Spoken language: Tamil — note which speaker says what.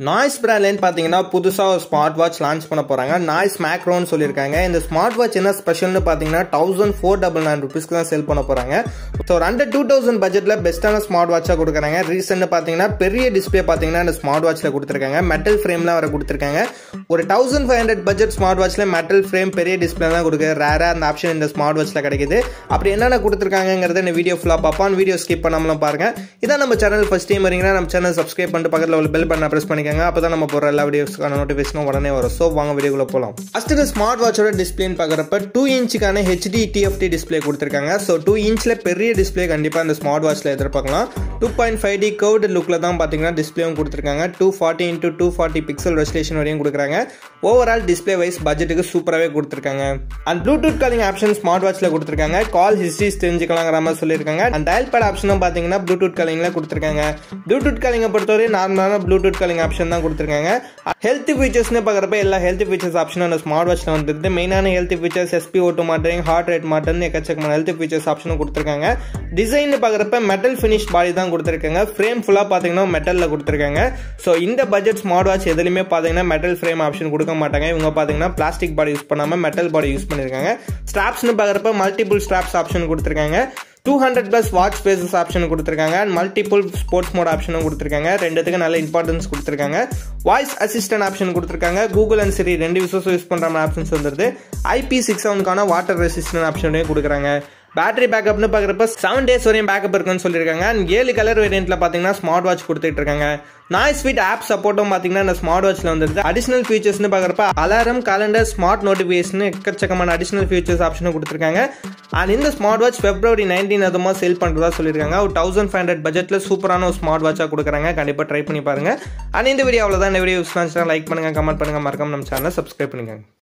Speaker 1: நாய்ஸ் பிராண்ட்லேருந்து பார்த்தீங்கன்னா புதுசாக ஒரு ஸ்மார்ட் வாட்ச் லான்ச் பண்ண போகிறாங்க. நாய்ஸ் மேக்ரோன்னு சொல்லியிருக்காங்க. இந்த ஸ்மார்ட் வாட்ச் என்ன ஸ்பெஷல்னு பார்த்தீங்கன்னா 1499 rupeesக்கு தான் சேல் பண்ண போகிறாங்க. ஸோ ஒரு அண்டர் 2000 பட்ஜெட்டில் பெஸ்ட்டான ஸ்மார்ட் வாட்சாக கொடுக்குறாங்க. ரீசெண்ட் பார்த்தீங்கன்னா பெரிய டிஸ்பிளே பார்த்தீங்கன்னா இந்த ஸ்மார்ட் வாட்சில் கொடுத்துருக்காங்க. மெட்டல் ஃப்ரேம்லாம் வர கொடுத்துருக்காங்க. ஒரு 1500 பட்ஜெட் ஸ்மார்ட் வாட்சில் மெட்டல் ஃப்ரேம் பெரிய டிஸ்பிளே தான் கொடுக்குது. ரேராக அந்த ஆப்ஷன் இந்த ஸ்மார்ட் வாட்சில் கிடைக்குது. அப்படி என்னென்ன கொடுத்துருக்காங்கிறத இந்த வீடியோ ஃபுல்லாக பார்ப்பான். வீடியோ ஸ்கிப் பண்ணாமலும் பாருங்க. இதான் நம்ம சேனல் ஃபர்ஸ்ட் டைம் வரீங்கன்னா நம்ம சேனல் சப்ஸ்கிரைப் பண்ணிட்டு பக்கத்தில் உள்ள பெல் பட்டனை பிரஸ் பண்ணி அப்பதான் நம்ம போற எல்லா வீடியோஸ்க்கான நோட்டிஃபிகேஷனும் உடனே வரும். சோ வாங்க வீடியோக்குள்ள போலாம். ஃபர்ஸ்ட் இந்த ஸ்மார்ட் வாட்சோட டிஸ்பிளேன்னு பார்க்கறப்ப 2 இன்ச்சுக்கான HD TFT டிஸ்பிளே கொடுத்திருக்காங்க. சோ 2 இன்ச்ல பெரிய டிஸ்பிளே கண்டிப்பா இந்த ஸ்மார்ட் வாட்ச்ல எதிர்பார்க்கலாம். 2.5D கர்வ்டு லுக்ல தான் பாத்தீங்கன்னா டிஸ்பிளேவும் கொடுத்திருக்காங்க. 240x240 பிக்சல் ரெசல்யூஷன் வரையும் கொடுக்குறாங்க. ஓவரால் டிஸ்பிளே வைஸ் பட்ஜெட்டுக்கு சூப்பராகவே கொடுத்திருக்காங்க. And bluetooth calling option smart வாட்ச்ல கொடுத்திருக்காங்க. கால் ஹிஸ்டரிஸ் தெரிஞ்சுக்கலாங்கிற மாதிரி சொல்லியிருக்காங்க. அண்ட் டயல் பேட் ஆப்ஷனும் பாத்தீங்கன்னா ப்ளூடூத் காலிங்ல கொடுத்திருக்காங்க. ப்ளூடூத் காலிங்கை பொறுத்தவரை நார்மலான ப்ளூடூத் காலிங் ஆப்ஷன் தான் கொடுத்திருக்காங்க. ஹெல்த் ஃபீச்சர்ஸ்னு பார்க்கறப்ப எல்லா ஹெல்த் ஃபீச்சர்ஸ் ஆப்ஷனும் அந்த ஸ்மார்ட் வாட்ச்ல வந்துருது. மெயினான health features SpO2 monitoring, heart rate monitoring, எக்கச்சக்கமான ஹெல்த் ஃபீச்சர்ஸ் ஆப்ஷனும் கொடுத்திருக்காங்க. டிசைன் பார்க்கறப்ப மெட்டல் ஃபினிஷ் பாடி தான் கொடுத்திருக்காங்க. ஃப்ரேம் ஃபுல்லா பாத்தீங்கன்னா மெட்டல்ல கொடுத்திருக்காங்க. சோ இந்த பட்ஜெட் ஸ்மார்ட் வாட்ச் எதுலயுமே பாத்தீங்கன்னா மெட்டல் ஃப்ரேம் ஆப்ஷன் கொடுக்க மாட்டாங்க. இவங்க பாத்தீங்கன்னா பிளாஸ்டிக் பாடி யூஸ் பண்ணாம மெட்டல் பாடி யூஸ் பண்ணிருக்காங்க. ஸ்ட்ராப்ஸ்னு பார்க்கறப்ப மல்டிபிள் ஸ்ட்ராப்ஸ் ஆப்ஷன் கொடுத்திருக்காங்க. 200+ வாட்ச் ஃபேஸஸ் ஆப்ஷன் கொடுத்திருக்காங்க. அண்ட் மல்டிபிள் ஸ்போர்ட்ஸ் மோட் ஆப்ஷனும் கொடுத்திருக்காங்க. ரெண்டுத்துக்கு நல்ல இம்பார்ட்டன்ஸ் கொடுத்திருக்காங்க. வாய்ஸ் அசிஸ்டன்ட் ஆப்ஷன் கொடுத்திருக்காங்க. கூகுள் அண்ட் சிரி ரெண்டு யூஸ் பண்ற ஆப்ஷன்ஸ் வந்துருது. IP67க்கான வாட்டர் ரெசிஸ்டன்ட் ஆப்ஷனையும் கொடுக்குறாங்க. பேட்டரி பேக்கப்னு பார்க்குறப்ப 7 days வரையும் பேக்கப் இருக்குன்னு சொல்லியிருக்காங்க. அண்ட் 7 கலர் வேரியன்ட்ல பார்த்தீங்கன்னா ஸ்மார்ட் வாட்ச் கொடுத்துட்டு இருக்காங்க. நாய்ஸ் ஸ்வீட் ஆப் சப்போர்ட்டும் பார்த்தீங்கன்னா இந்த ஸ்மார்ட் வாட்ச்ல வந்துருது. அடிஷனல் ஃபீச்சர்ஸ்னு பார்க்குறப்ப அலாரம், காலண்டர், ஸ்மார்ட் நோட்டிஃபிகேஷன் எக்கச்சக்கமான அடிஷனல் ஃபீச்சர்ஸ் ஆப்ஷனும் கொடுத்துருக்காங்க. அண்ட் இந்த ஸ்மார்ட் வாட்ச் February 19 அதுமா சேல் பண்றதா சொல்லியிருக்காங்க. ஒரு 1500 பட்ஜெட்ல சூப்பரான ஒரு ஸ்மார்ட் வாட்சா கொடுக்குறாங்க. கண்டிப்பா ட்ரை பண்ணி பாருங்க. அண்ட் இந்த வீடியோ அவ்வளவுதான். இந்த வீடியோ லைக் பண்ணுங்க, கமெண்ட் பண்ணுங்க, மறக்காம நம்ம சேனலை சப்ஸ்கிரைப் பண்ணுங்க.